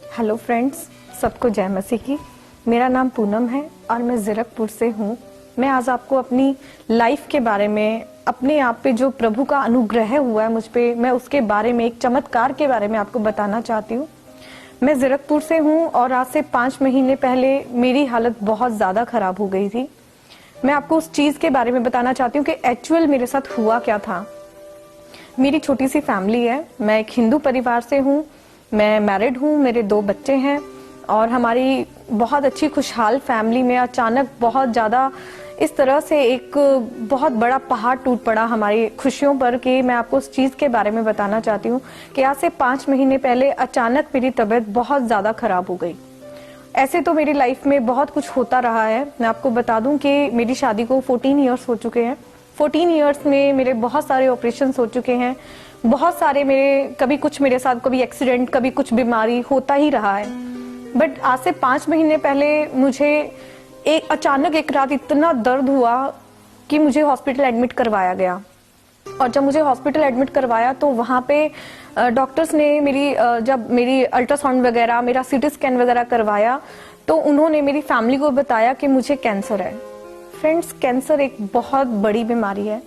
Hello friends, सबको जय मसीह की। मेरा नाम पूनम है और मैं ज़ीरकपुर से हूँ। मैं आज आपको अपनी लाइफ के बारे में, अपने आप पे जो प्रभु का अनुग्रह हुआ है मुझ पे, मैं उसके बारे में, एक चमत्कार के बारे में आपको बताना चाहती हूँ। मैं ज़ीरकपुर से हूँ और आज से 5 महीने पहले मेरी हालत बहुत ज़्यादा खराब हो गई थी। मैं आपको उस चीज़ के बारे में बताना चाहती हूँ कि एक्चुअल मेरे साथ हुआ क्या था। मेरी छोटी सी फैमिली है, मैं एक हिंदू परिवार से हूँ, मैं मैरिड हूँ, मेरे 2 बच्चे हैं और हमारी बहुत अच्छी खुशहाल फैमिली में अचानक बहुत ज़्यादा इस तरह से एक बहुत बड़ा पहाड़ टूट पड़ा हमारी खुशियों पर कि मैं आपको उस चीज़ के बारे में बताना चाहती हूँ कि आज से 5 महीने पहले अचानक मेरी तबीयत बहुत ज़्यादा खराब हो गई। ऐसे तो मेरी लाइफ में बहुत कुछ होता रहा है। मैं आपको बता दूं कि मेरी शादी को 14 ईयर्स हो चुके हैं। 14 ईयर्स में मेरे बहुत सारे ऑपरेशन हो चुके हैं, बहुत सारे मेरे, कभी कुछ मेरे साथ, कभी एक्सीडेंट, कभी कुछ बीमारी होता ही रहा है। बट आज से 5 महीने पहले मुझे अचानक एक रात इतना दर्द हुआ कि मुझे हॉस्पिटल एडमिट करवाया गया। और जब मुझे हॉस्पिटल एडमिट करवाया तो वहाँ पे डॉक्टर्स ने जब मेरी अल्ट्रासाउंड वगैरह, मेरा सीटी स्कैन वगैरह करवाया तो उन्होंने मेरी फैमिली को बताया कि मुझे कैंसर है। फ्रेंड्स, कैंसर एक बहुत बड़ी बीमारी है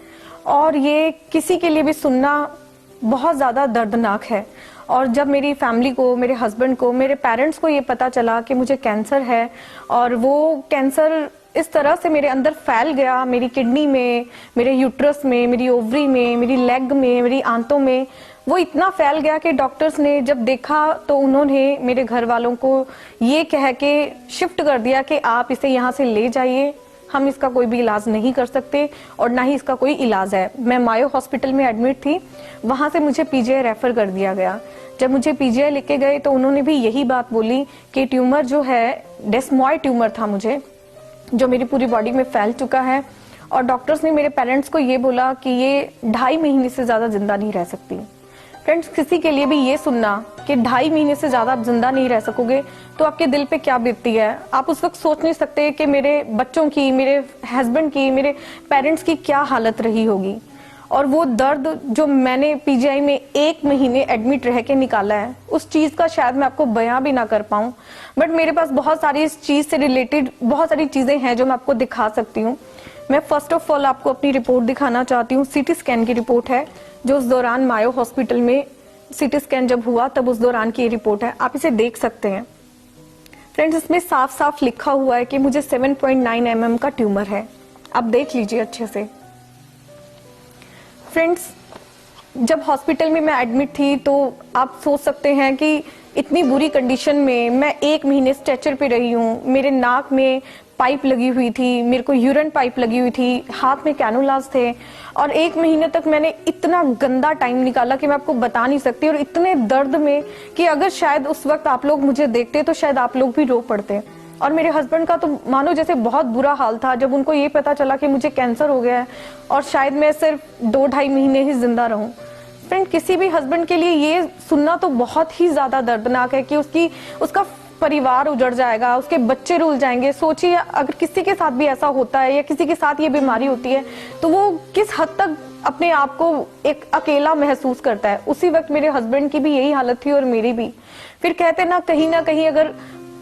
और ये किसी के लिए भी सुनना बहुत ज़्यादा दर्दनाक है। और जब मेरी फैमिली को, मेरे हस्बैंड को, मेरे पेरेंट्स को ये पता चला कि मुझे कैंसर है और वो कैंसर इस तरह से मेरे अंदर फैल गया, मेरी किडनी में, मेरे यूट्रस में, मेरी ओवरी में, मेरी लेग में, मेरी आंतों में, वो इतना फैल गया कि डॉक्टर्स ने जब देखा तो उन्होंने मेरे घर वालों को ये कह के शिफ्ट कर दिया कि आप इसे यहाँ से ले जाइए, हम इसका कोई भी इलाज नहीं कर सकते और ना ही इसका कोई इलाज है। मैं मायो हॉस्पिटल में एडमिट थी, वहां से मुझे पीजीआई रेफर कर दिया गया। जब मुझे पीजीआई लेके गए तो उन्होंने भी यही बात बोली कि ट्यूमर जो है, डेस्मॉइड ट्यूमर था मुझे, जो मेरी पूरी बॉडी में फैल चुका है। और डॉक्टर्स ने मेरे पेरेंट्स को ये बोला कि ये 2.5 महीने से ज्यादा जिंदा नहीं रह सकती। फ्रेंड्स, किसी के लिए भी ये सुनना कि 2.5 महीने से ज्यादा आप जिंदा नहीं रह सकोगे तो आपके दिल पे क्या बीतती है। आप उस वक्त सोच नहीं सकते कि मेरे बच्चों की, मेरे हस्बैंड की, मेरे पेरेंट्स की क्या हालत रही होगी। और वो दर्द जो मैंने पीजीआई में 1 महीने एडमिट रह के निकाला है, उस चीज का शायद मैं आपको बयां भी ना कर पाऊं। बट मेरे पास बहुत सारी इस चीज से रिलेटेड बहुत सारी चीजें हैं जो मैं आपको दिखा सकती हूँ। मैं फर्स्ट ऑफ ऑल आपको अपनी रिपोर्ट दिखाना चाहती हूँ। सीटी स्कैन की रिपोर्ट है जो उस दौरान मायो हॉस्पिटल में सीटी स्कैन जब हुआ तब उस दौरान की रिपोर्ट है, आप इसे देख सकते हैं। फ्रेंड्स, इसमें साफ साफ लिखा हुआ है कि मुझे 7.9 mm का ट्यूमर है। आप देख लीजिए अच्छे से। फ्रेंड्स, जब हॉस्पिटल में मैं एडमिट थी तो आप सोच सकते हैं कि इतनी बुरी कंडीशन में मैं 1 महीने स्ट्रेचर पे रही हूँ। मेरे नाक में पाइप लगी हुई थी, मेरे को यूरिन पाइप लगी हुई थी, हाथ में कैनुलास थे और 1 महीने तक मैंने इतना गंदा टाइम निकाला कि मैं आपको बता नहीं सकती। और इतने दर्द में कि अगर शायद उस वक्त आप लोग मुझे देखते तो शायद आप लोग भी रो पड़ते। और मेरे हस्बैंड का तो मानो जैसे बहुत बुरा हाल था जब उनको ये पता चला कि मुझे कैंसर हो गया है और शायद मैं सिर्फ 2-2.5 महीने ही जिंदा रहूं। फ्रेंड, किसी भी हस्बैंड के लिए ये सुनना तो बहुत ही ज्यादा दर्दनाक है कि उसका परिवार उजड़ जाएगा, उसके बच्चे रुल जाएंगे। सोचिए अगर किसी के साथ भी ऐसा होता है या किसी के साथ ये बीमारी होती है तो वो किस हद तक अपने आप को एक अकेला महसूस करता है। उसी वक्त मेरे हस्बैंड की भी यही हालत थी और मेरी भी। फिर कहते ना कहीं अगर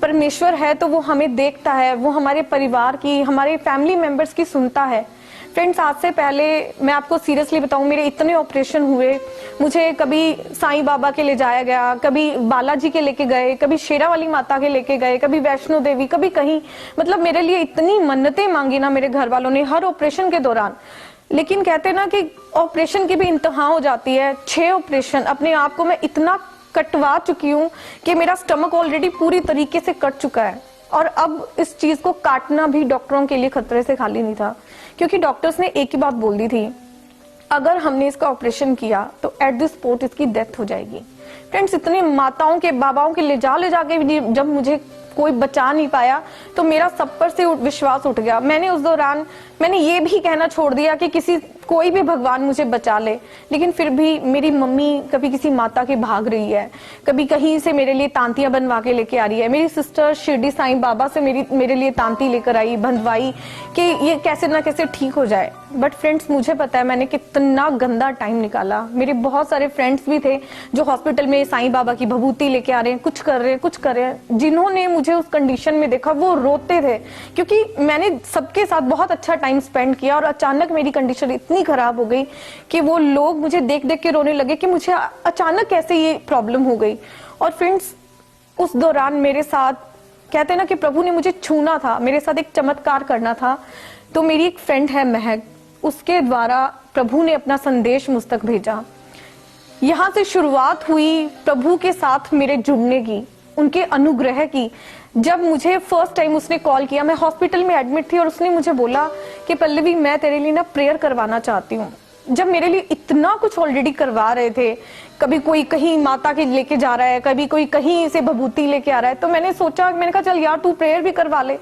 परमेश्वर है तो वो हमें देखता है, वो हमारे परिवार की, हमारे फैमिली मेंबर्स की सुनता है। फ्रेंड्स, आज से पहले मैं आपको सीरियसली बताऊं, मेरे इतने ऑपरेशन हुए। मुझे कभी साईं बाबा के ले जाया गया, कभी बालाजी के लेके गए, कभी शेरावाली माता के लेके गए, कभी वैष्णो देवी, कभी कहीं। मतलब मेरे लिए इतनी मन्नतें मांगी ना मेरे घर वालों ने हर ऑपरेशन के दौरान। लेकिन कहते ना कि ऑपरेशन की भी इंतहा हो जाती है। 6 ऑपरेशन अपने आप को मैं इतना कटवा चुकी हूँ कि मेरा स्टमक ऑलरेडी पूरी तरीके से कट चुका है। और अब इस चीज को काटना भी डॉक्टरों के लिए खतरे से खाली नहीं था, क्योंकि डॉक्टर्स ने एक ही बात बोल दी थी, अगर हमने इसका ऑपरेशन किया तो एट द स्पॉट इसकी डेथ हो जाएगी। फ्रेंड्स, इतनी माताओं के, बाबाओं के ले जाके भी जब मुझे कोई बचा नहीं पाया तो मेरा सब पर से विश्वास उठ गया। मैंने उस दौरान ये भी कहना छोड़ दिया कि कोई भी भगवान मुझे बचा ले। लेकिन फिर भी मेरी मम्मी कभी किसी माता के भाग रही है, कभी कहीं से मेरे लिए तांतियां बनवा के लेके आ रही है। मेरी सिस्टर शिरडी साईं बाबा से मेरे लिए तांती लेकर आई, बंधवाई कि ये कैसे ना कैसे ठीक हो जाए। बट फ्रेंड्स मुझे पता है मैंने कितना गंदा टाइम निकाला। मेरे बहुत सारे फ्रेंड्स भी थे जो हॉस्पिटल में साईं बाबा की भभूति लेके आ रहे हैं, कुछ कर रहे हैं। जिन्होंने मुझे उस कंडीशन में देखा वो रोते थे, क्योंकि मैंने सबके साथ बहुत अच्छा टाइम स्पेंड किया और अचानक मेरी कंडीशन इतनी खराब हो गई कि वो लोग मुझे देख देख के रोने लगे कि मुझे अचानक कैसे ये प्रॉब्लम हो गई। और फ्रेंड्स उस दौरान मेरे साथ कहते हैं ना कि प्रभु ने मुझे छूना था, मेरे साथ एक चमत्कार करना था। तो मेरी एक फ्रेंड है महक, उसके द्वारा प्रभु ने अपना संदेश मुझ तक भेजा। यहाँ से शुरुआत हुई प्रभु के साथ मेरे जुड़ने की, उनके अनुग्रह की। जब मुझे फर्स्ट टाइम उसने कॉल किया, मैं हॉस्पिटल में एडमिट थी और उसने मुझे बोला कि पल्लवी मैं तेरे लिए ना प्रेयर करवाना चाहती हूँ। जब मेरे लिए इतना कुछ ऑलरेडी करवा रहे थे, कभी कोई कहीं माता के लेके जा रहा है, कभी कोई कहीं से भभूति लेके आ रहा है, तो मैंने सोचा, मैंने कहा चल यार तू प्रेयर भी करवा ले।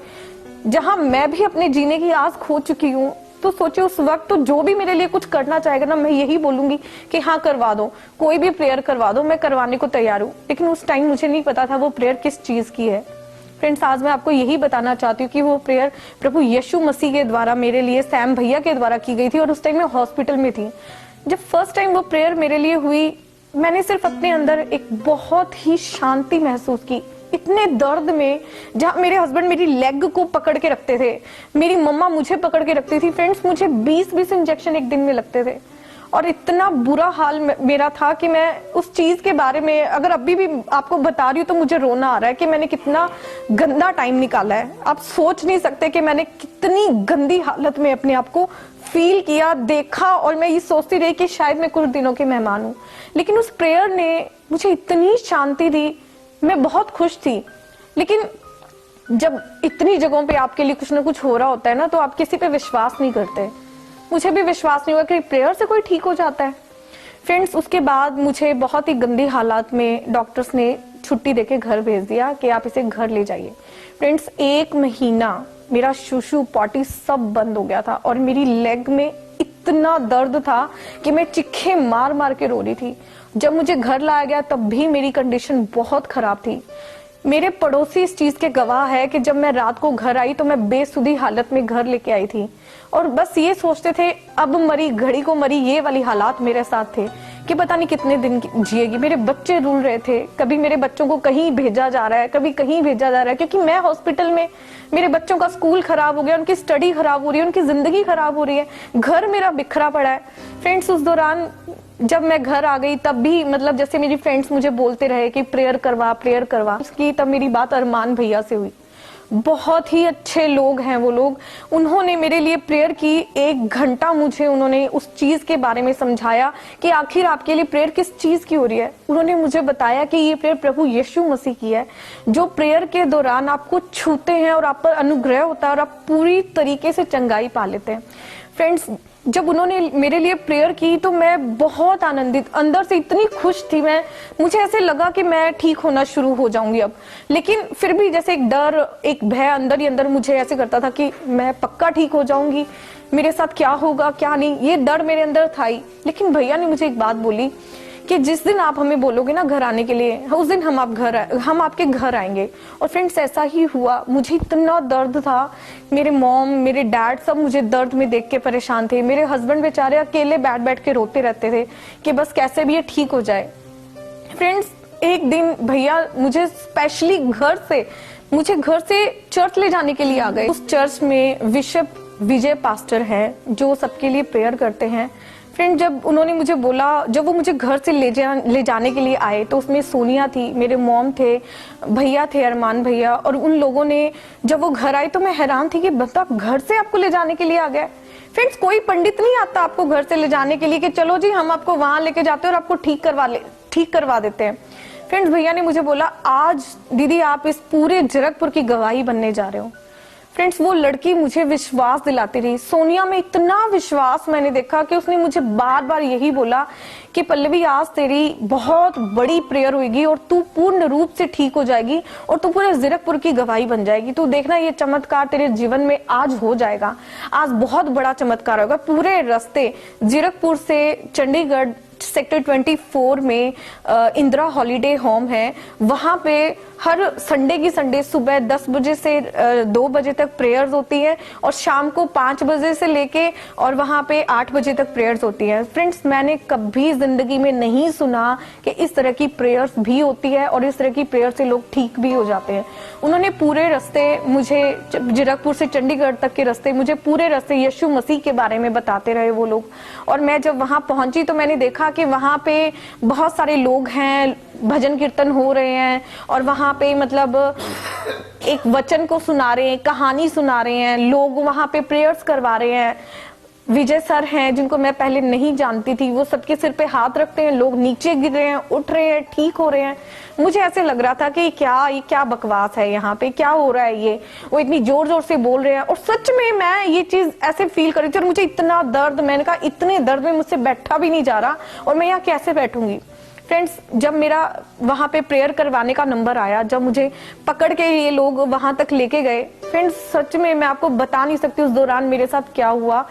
जहां मैं भी अपने जीने की आस खो चुकी हूँ, तो सोचे उस वक्त तो जो भी मेरे लिए कुछ करना चाहेगा ना, मैं यही बोलूंगी कि हाँ करवा दो, कोई भी प्रेयर करवा दो, मैं करवाने को तैयार हूँ। लेकिन उस टाइम मुझे नहीं पता था वो प्रेयर किस चीज की है। फ्रेंड्स आज मैं आपको यही बताना चाहती हूँ कि वो प्रेयर प्रभु यीशु मसीह के द्वारा मेरे लिए सैम भैया के द्वारा की गई थी, और उस टाइम मैं हॉस्पिटल में थी। जब फर्स्ट टाइम वो प्रेयर मेरे लिए हुई, मैंने सिर्फ अपने अंदर एक बहुत ही शांति महसूस की। इतने दर्द में, जहां मेरे हस्बैंड मेरी लेग को पकड़ के रखते थे, मेरी मम्मा मुझे पकड़ के रखती थी। फ्रेंड्स मुझे 20-20 इंजेक्शन एक दिन में लगते थे, और इतना बुरा हाल मेरा था कि मैं उस चीज के बारे में अगर अभी भी आपको बता रही हूँ तो मुझे रोना आ रहा है कि मैंने कितना गंदा टाइम निकाला है। आप सोच नहीं सकते कि मैंने कितनी गंदी हालत में अपने आप को फील किया, देखा, और मैं ये सोचती रही कि शायद मैं कुछ दिनों की मेहमान हूँ। लेकिन उस प्रेयर ने मुझे इतनी शांति दी, मैं बहुत खुश थी। लेकिन जब इतनी जगहों पे आपके लिए कुछ ना कुछ हो रहा होता है ना, तो आप किसी पे विश्वास नहीं करते। मुझे भी विश्वास नहीं हुआ कि प्रेयर से कोई ठीक हो जाता है। फ्रेंड्स उसके बाद मुझे बहुत ही गंदी हालात में डॉक्टर्स ने छुट्टी देके घर भेज दिया कि आप इसे घर ले जाइए। फ्रेंड्स 1 महीना मेरा शूशु पॉटी सब बंद हो गया था, और मेरी लेग में इतना दर्द था कि मैं चिक्के मार मार के रो रही थी। जब मुझे घर लाया गया तब भी मेरी कंडीशन बहुत खराब थी। मेरे पड़ोसी इस चीज के गवाह है कि जब मैं रात को घर आई तो मैं बेसुधी हालत में घर लेके आई थी, और बस ये सोचते थे अब मरी घड़ी को मरी। ये वाली हालात मेरे साथ थे कि पता नहीं कितने दिन जिएगी। मेरे बच्चे रूल रहे थे, कभी मेरे बच्चों को कहीं भेजा जा रहा है, कभी कहीं भेजा जा रहा है, क्योंकि मैं हॉस्पिटल में, मेरे बच्चों का स्कूल खराब हो गया, उनकी स्टडी खराब हो रही है, उनकी जिंदगी खराब हो रही है, घर मेरा बिखरा पड़ा है। फ्रेंड्स उस दौरान जब मैं घर आ गई तब भी मतलब जैसे मेरी फ्रेंड्स मुझे बोलते रहे कि प्रेयर करवा उसकी, तब मेरी बात अरमान भैया से हुई। बहुत ही अच्छे लोग हैं वो लोग, उन्होंने मेरे लिए प्रेयर की। 1 घंटा मुझे उन्होंने उस चीज के बारे में समझाया कि आखिर आपके लिए प्रेयर किस चीज की हो रही है। उन्होंने मुझे बताया कि ये प्रेयर प्रभु यीशु मसीह की है, जो प्रेयर के दौरान आपको छूते हैं और आप पर अनुग्रह होता है और आप पूरी तरीके से चंगाई पा लेते हैं। फ्रेंड्स जब उन्होंने मेरे लिए प्रेयर की तो मैं बहुत आनंदित, अंदर से इतनी खुश थी मैं, मुझे ऐसे लगा कि मैं ठीक होना शुरू हो जाऊंगी अब। लेकिन फिर भी जैसे एक डर, एक भय अंदर ही अंदर मुझे ऐसे करता था कि मैं पक्का ठीक हो जाऊंगी, मेरे साथ क्या होगा क्या नहीं, ये डर मेरे अंदर था ही। लेकिन भैया ने मुझे एक बात बोली कि जिस दिन आप हमें बोलोगे ना घर आने के लिए, उस दिन हम आपके घर आएंगे। और फ्रेंड्स ऐसा ही हुआ। मुझे इतना दर्द था, मेरे मॉम मेरे डैड सब मुझे दर्द में देख के परेशान थे। मेरे हस्बैंड बेचारे अकेले बैठ बैठ के रोते रहते थे कि बस कैसे भी ये ठीक हो जाए। फ्रेंड्स एक दिन भैया मुझे स्पेशली मुझे घर से चर्च ले जाने के लिए आ गए। उस चर्च में बिशप विजय पास्टर है जो सबके लिए प्रेयर करते हैं। फ्रेंड जब उन्होंने मुझे बोला, जब वो मुझे घर से ले जाने के लिए आए तो उसमें सोनिया थी, मेरे मॉम थे, भैया थे अरमान भैया, और उन लोगों ने जब वो घर आए तो मैं हैरान थी कि बता घर से आपको ले जाने के लिए आ गए। फ्रेंड्स कोई पंडित नहीं आता आपको घर से ले जाने के लिए कि चलो जी हम आपको वहां लेके जाते हैं और आपको ठीक करवा देते हैं। फ्रेंड्स भैया ने मुझे बोला आज दीदी आप इस पूरे जीरकपुर की गवाही बनने जा रहे हो। फ्रेंड्स वो लड़की मुझे विश्वास दिलाती रही। सोनिया में इतना विश्वास मैंने देखा कि उसने मुझे बार बार यही बोला कि पल्लवी आज तेरी बहुत बड़ी प्रेयर होगी और तू पूर्ण रूप से ठीक हो जाएगी और तू पूरे जीरकपुर की गवाही बन जाएगी। तू देखना ये चमत्कार तेरे जीवन में आज हो जाएगा, आज बहुत बड़ा चमत्कार होगा। पूरे रास्ते जीरकपुर से चंडीगढ़ सेक्टर 24 में इंदिरा हॉलीडे होम है, वहां पे हर संडे की संडे सुबह 10 बजे से 2 बजे तक प्रेयर्स होती है और शाम को 5 बजे से लेके और वहां पे 8 बजे तक प्रेयर्स होती है। फ्रेंड्स, मैंने कभी जिंदगी में नहीं सुना कि इस तरह की प्रेयर्स भी होती है और इस तरह की प्रेयर से लोग ठीक भी हो जाते हैं। उन्होंने पूरे रास्ते मुझे, जीरकपुर से चंडीगढ़ तक के रास्ते, मुझे पूरे रास्ते यीशु मसीह के बारे में बताते रहे वो लोग। और मैं जब वहां पहुंची तो मैंने देखा कि वहां पे बहुत सारे लोग हैं, भजन कीर्तन हो रहे हैं और वहां पे मतलब एक वचन को सुना रहे हैं, कहानी सुना रहे हैं, लोग वहां पे प्रेयर्स करवा रहे हैं। विजय सर हैं जिनको मैं पहले नहीं जानती थी, वो सबके सिर पे हाथ रखते हैं, लोग नीचे गिर रहे हैं, उठ रहे हैं, ठीक हो रहे हैं। मुझे ऐसे लग रहा था कि ये क्या बकवास है, यहाँ पे क्या हो रहा है, ये वो इतनी जोर जोर से बोल रहे हैं। और सच में मैं ये चीज ऐसे फील कर रही थी और मुझे इतना दर्द, मैंने कहा इतने दर्द में मुझसे बैठा भी नहीं जा रहा और मैं यहाँ कैसे बैठूंगी। फ्रेंड्स, जब मेरा वहां पे प्रेयर करवाने का नंबर आया, जब मुझे पकड़ के ये लोग वहां तक लेके गए, फ्रेंड्स सच में मैं आपको बता नहीं सकती उस दौरान मेरे साथ क्या हुआ।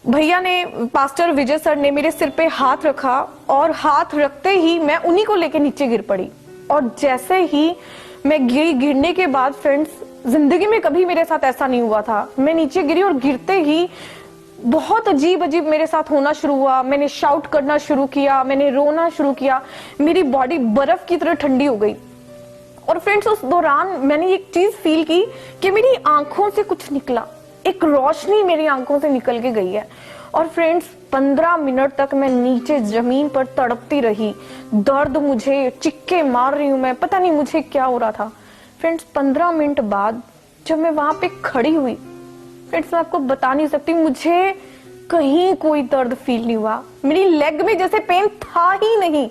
भैया ने, पास्टर विजय सर ने मेरे सिर पे हाथ रखा और हाथ रखते ही मैं उन्हीं को लेके नीचे गिर पड़ी। और जैसे ही मैं गिरने के बाद फ्रेंड्स, जिंदगी में कभी मेरे साथ ऐसा नहीं हुआ था। मैं नीचे गिरी और गिरते ही बहुत अजीब अजीब मेरे साथ होना शुरू हुआ। मैंने शाउट करना शुरू किया, मैंने रोना शुरू किया, मेरी बॉडी बर्फ की तरह ठंडी हो गई। और फ्रेंड्स, उस दौरान मैंने एक चीज फील की कि मेरी आंखों से कुछ निकला, एक रोशनी मेरी आंखों से निकल के गई है। और फ्रेंड्स, 15 मिनट तक मैं नीचे जमीन पर तड़पती रही, दर्द, मुझे चिक्के मार रही हूं मैं, पता नहीं मुझे क्या हो रहा था। फ्रेंड्स, 15 मिनट बाद जब मैं वहां पे खड़ी हुई, फ्रेंड्स मैं आपको बता नहीं सकती, मुझे कहीं कोई दर्द फील नहीं हुआ। मेरी लेग में जैसे पेन था ही नहीं,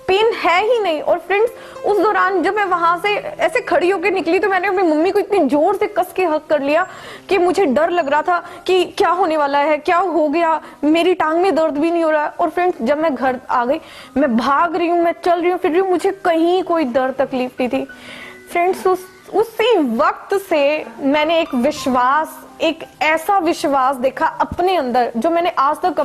पेन है ही नहीं। और फ्रेंड्स, उस दौरान जब मैं वहां से ऐसे खड़ी होकर निकली तो मैंने अपनी मम्मी को इतनी जोर से कस के हक कर लिया कि मुझे डर लग रहा था कि क्या होने वाला है, क्या हो गया, मेरी टांग में दर्द भी नहीं हो रहा है। और फ्रेंड्स, जब मैं घर आ गई, मैं भाग रही हूँ, मैं चल रही हूँ, फिर रही हूँ, मुझे कहीं कोई दर्द तकलीफ नहीं थी। फ्रेंड्स, उसी वक्त से मैंने एक ऐसा विश्वास देखा अपने अंदर जो मैंने आज तक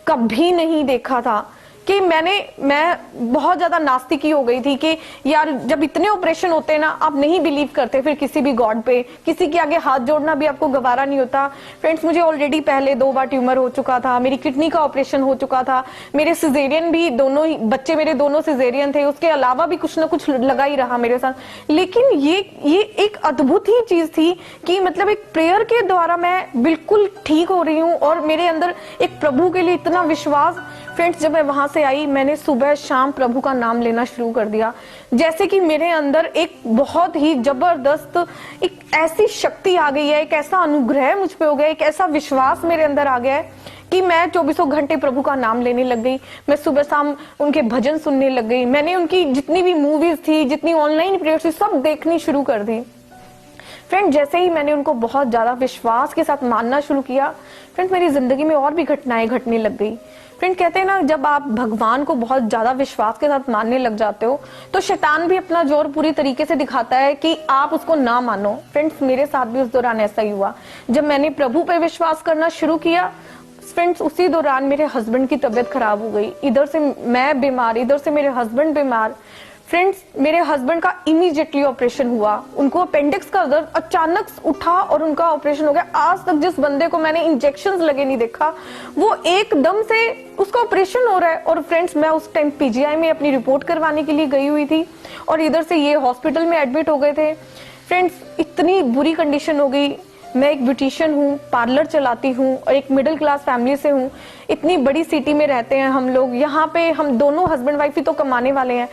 कभी नहीं देखा था। कि मैं बहुत ज्यादा नास्तिकी हो गई थी कि यार जब इतने ऑपरेशन होते हैं ना, आप नहीं बिलीव करते फिर किसी भी गॉड पे, किसी के आगे हाथ जोड़ना भी आपको गवारा नहीं होता। फ्रेंड्स, मुझे ऑलरेडी पहले 2 बार ट्यूमर हो चुका था, मेरी किडनी का ऑपरेशन हो चुका था, मेरे सिजेरियन भी, दोनों ही बच्चे मेरे दोनों सिजेरियन थे, उसके अलावा भी कुछ ना कुछ लगा ही रहा मेरे साथ। लेकिन ये एक अद्भुत ही चीज थी कि मतलब एक प्रेयर के द्वारा मैं बिल्कुल ठीक हो रही हूँ और मेरे अंदर एक प्रभु के लिए इतना विश्वास। फ्रेंड्स, जब मैं वहां से आई, मैंने सुबह शाम प्रभु का नाम लेना शुरू कर दिया, जैसे कि मेरे अंदर एक बहुत ही जबरदस्त एक ऐसी शक्ति आ गई है, एक ऐसा अनुग्रह मुझ पे हो गया, एक ऐसा विश्वास मेरे अंदर आ गया है कि मैं 24 घंटे प्रभु का नाम लेने लग गई। मैं सुबह शाम उनके भजन सुनने लग गई, मैंने उनकी जितनी भी मूवीज थी, जितनी ऑनलाइन प्रेयर थी, सब देखनी शुरू कर दी। फ्रेंड, जैसे ही मैंने उनको बहुत ज्यादा विश्वास के साथ मानना शुरू किया, फ्रेंड मेरी जिंदगी में और भी घटनाएं घटने लग गई। फ्रेंड, कहते हैं ना, जब आप भगवान को बहुत ज्यादा विश्वास के साथ मानने लग जाते हो तो शैतान भी अपना जोर पूरी तरीके से दिखाता है कि आप उसको ना मानो। फ्रेंड्स, मेरे साथ भी उस दौरान ऐसा ही हुआ। जब मैंने प्रभु पे विश्वास करना शुरू किया, फ्रेंड्स उसी दौरान मेरे हस्बैंड की तबीयत खराब हो गई। इधर से मैं बीमार, इधर से मेरे हस्बैंड बीमार। फ्रेंड्स, मेरे हस्बैंड का इमीडिएटली ऑपरेशन हुआ, उनको अपेंडिक्स का दर्द अचानक उठा और उनका ऑपरेशन हो गया। आज तक जिस बंदे को मैंने इंजेक्शंस लगे नहीं देखा, वो एकदम से उसका ऑपरेशन हो रहा है। और फ्रेंड्स, मैं उस टाइम पीजीआई में अपनी रिपोर्ट करवाने के लिए गई हुई थी और इधर से ये हॉस्पिटल में एडमिट हो गए थे। फ्रेंड्स, इतनी बुरी कंडीशन हो गई। मैं एक ब्यूटिशियन हूँ, पार्लर चलाती हूँ और एक मिडिल क्लास फैमिली से हूँ। इतनी बड़ी सिटी में रहते हैं हम लोग, यहाँ पे हम दोनों हस्बैंड वाइफ ही तो कमाने वाले हैं।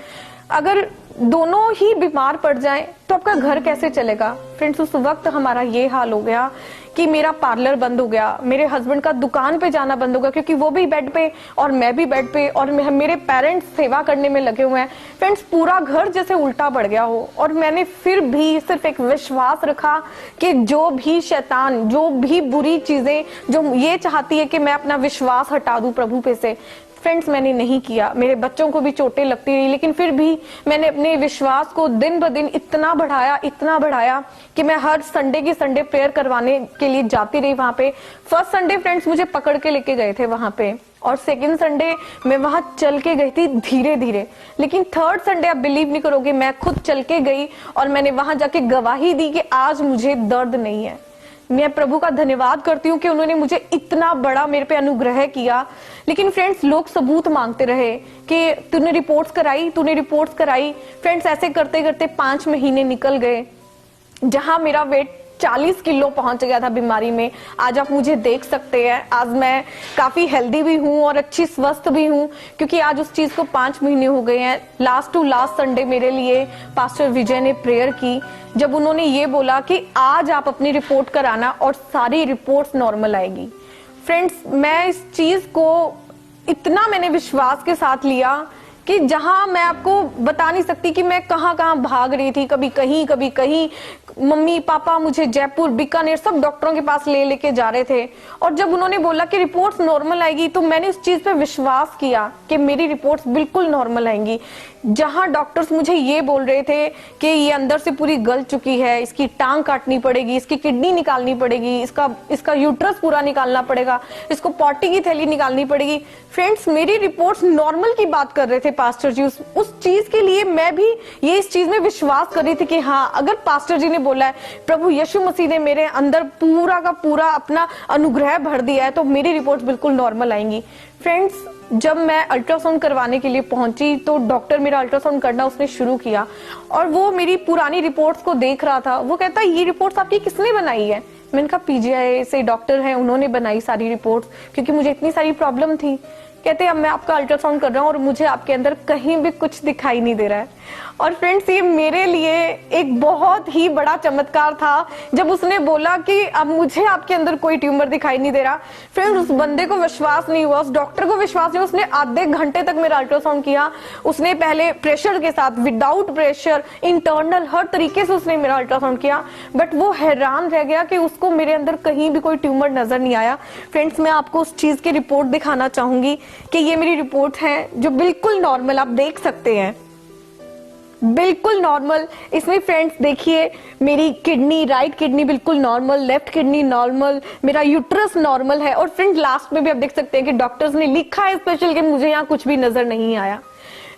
अगर दोनों ही बीमार पड़ जाएं तो आपका घर कैसे चलेगा। फ्रेंड्स, उस वक्त हमारा ये हाल हो गया कि मेरा पार्लर बंद हो गया, मेरे हस्बैंड का दुकान पे जाना बंद हो गया क्योंकि वो भी बेड पे और मैं भी बेड पे और मेरे पेरेंट्स सेवा करने में लगे हुए हैं। फ्रेंड्स, पूरा घर जैसे उल्टा पड़ गया हो। और मैंने फिर भी सिर्फ एक विश्वास रखा कि जो भी शैतान, जो भी बुरी चीजें जो ये चाहती है कि मैं अपना विश्वास हटा दूं प्रभु पे से, फ्रेंड्स मैंने नहीं किया। मेरे बच्चों को भी चोटें लगती रही, लेकिन फिर भी मैंने अपने विश्वास को दिन ब दिन इतना बढ़ाया कि मैं हर संडे की संडे प्रेयर करवाने के लिए जाती रही वहां पे। फर्स्ट संडे फ्रेंड्स मुझे पकड़ के लेके गए थे वहां पे और सेकंड संडे मैं वहां चल के गई थी धीरे धीरे, लेकिन थर्ड संडे आप बिलीव नहीं करोगे, मैं खुद चल के गई और मैंने वहां जाके गवाही दी कि आज मुझे दर्द नहीं है। मैं प्रभु का धन्यवाद करती हूँ कि उन्होंने मुझे इतना बड़ा मेरे पे अनुग्रह किया। लेकिन फ्रेंड्स, लोग सबूत मांगते रहे कि तूने रिपोर्ट्स कराई। फ्रेंड्स, ऐसे करते करते 5 महीने निकल गए, जहां मेरा वेट 40 किलो पहुंच गया था बीमारी में। आज आप मुझे देख सकते हैं, आज मैं काफी हेल्दी भी हूँ और अच्छी स्वस्थ भी हूँ, क्योंकि आज उस चीज को 5 महीने हो गए हैं। लास्ट टू लास्ट संडे मेरे लिए पास्टर विजय ने प्रेयर की, जब उन्होंने ये बोला कि आज आप अपनी रिपोर्ट कराना और सारी रिपोर्ट्स नॉर्मल आएगी। फ्रेंड्स, मैं इस चीज को इतना मैंने विश्वास के साथ लिया कि जहां मैं आपको बता नहीं सकती कि मैं कहां कहां भाग रही थी, कभी कहीं। मम्मी पापा मुझे जयपुर, बीकानेर सब डॉक्टरों के पास लेके जा रहे थे। और जब उन्होंने बोला कि रिपोर्ट्स नॉर्मल आएगी, तो मैंने इस चीज पे विश्वास किया कि मेरी रिपोर्ट्स बिल्कुल नॉर्मल आएंगी। जहां डॉक्टर्स मुझे ये बोल रहे थे कि ये अंदर से पूरी गल चुकी है, इसकी टांग काटनी पड़ेगी, इसकी किडनी निकालनी पड़ेगी, इसका यूट्रस पूरा निकालना पड़ेगा, इसको पॉटी की थैली निकालनी पड़ेगी। फ्रेंड्स, मेरी रिपोर्ट्स नॉर्मल की बात कर रहे थे पास्टर जी। उस चीज के लिए मैं भी ये इस चीज में विश्वास कर रही थी कि हाँ, अगर पास्टर जी ने बोला है, प्रभु यीशु मसीह ने मेरे अंदर पूरा का पूरा अपना अनुग्रह भर दिया है, तो मेरी रिपोर्ट्स बिल्कुल नॉर्मल आएंगी। फ्रेंड्स, जब मैं अल्ट्रासाउंड करवाने के लिए पहुंची तो डॉक्टर मेरा अल्ट्रासाउंड करना उसने शुरू किया और वो मेरी पुरानी रिपोर्ट्स को देख रहा था। वो कहता, ये रिपोर्ट्स आपकी किसने बनाई है? मैंने कहा, पीजीआई से डॉक्टर हैं, उन्होंने बनाई सारी रिपोर्ट्स, क्योंकि मुझे इतनी सारी प्रॉब्लम थी। कहते, अब मैं आपका अल्ट्रासाउंड कर रहा हूँ और मुझे आपके अंदर कहीं भी कुछ दिखाई नहीं दे रहा है। और फ्रेंड्स, ये मेरे लिए एक बहुत ही बड़ा चमत्कार था जब उसने बोला कि अब मुझे आपके अंदर कोई ट्यूमर दिखाई नहीं दे रहा। फ्रेंड्स, उस बंदे को विश्वास नहीं हुआ, उस डॉक्टर को विश्वास नहीं हुआ। उसने आधे घंटे तक मेरा अल्ट्रासाउंड किया। उसने पहले प्रेशर के साथ, विदाउट प्रेशर, इंटरनल, हर तरीके से उसने मेरा अल्ट्रासाउंड किया, बट वो हैरान रह गया कि उसको मेरे अंदर कहीं भी कोई ट्यूमर नजर नहीं आया। फ्रेंड्स, मैं आपको उस चीज की रिपोर्ट दिखाना चाहूंगी कि ये मेरी रिपोर्ट है जो बिल्कुल नॉर्मल, आप देख सकते हैं, बिल्कुल नॉर्मल। इसमें फ्रेंड्स देखिए, मेरी किडनी, राइट किडनी बिल्कुल नॉर्मल, लेफ्ट किडनी नॉर्मल, मेरा यूट्रस नॉर्मल है। और फ्रेंड्स, लास्ट में भी आप देख सकते हैं कि डॉक्टर्स ने लिखा है स्पेशल कि मुझे यहाँ कुछ भी नजर नहीं आया।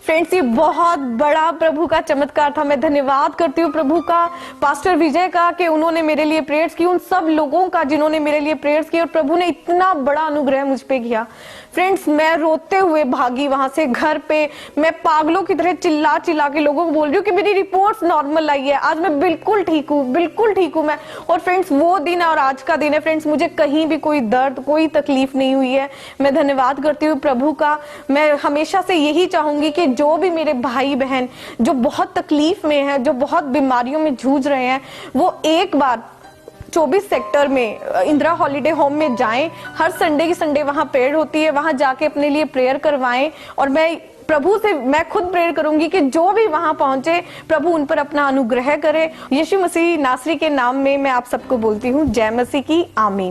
फ्रेंड्स, ये बहुत बड़ा प्रभु का चमत्कार था। मैं धन्यवाद करती हूँ प्रभु का, पास्टर विजय का, कि उन्होंने मेरे लिए प्रेयर्स की, उन सब लोगों का जिन्होंने मेरे लिए प्रेयर्स की, और प्रभु ने इतना बड़ा अनुग्रह मुझ पे किया। फ्रेंड्स, मैं रोते हुए भागी वहां से घर पे। मैं पागलों की तरह चिल्ला चिल्ला के लोगों को बोल रही हूँ कि मेरी रिपोर्ट्स नॉर्मल आई है, आज मैं बिल्कुल ठीक हूँ, बिल्कुल ठीक हूँ मैं। और फ्रेंड्स, वो दिन और आज का दिन है फ्रेंड्स, मुझे कहीं भी कोई दर्द, कोई तकलीफ नहीं हुई है। मैं धन्यवाद करती हूँ प्रभु का। मैं हमेशा से यही चाहूंगी कि जो भी मेरे भाई बहन जो बहुत तकलीफ में है, जो बहुत बीमारियों में जूझ रहे हैं, वो एक बार 24 सेक्टर में इंदिरा हॉलीडे होम में जाएं। हर संडे की संडे वहां प्रेयर होती है, वहां जाके अपने लिए प्रेयर करवाएं। और मैं प्रभु से मैं खुद प्रेयर करूंगी कि जो भी वहां पहुंचे, प्रभु उन पर अपना अनुग्रह करे। यीशु मसीह नासरी के नाम में मैं आप सबको बोलती हूँ, जय मसीह की, आमीन।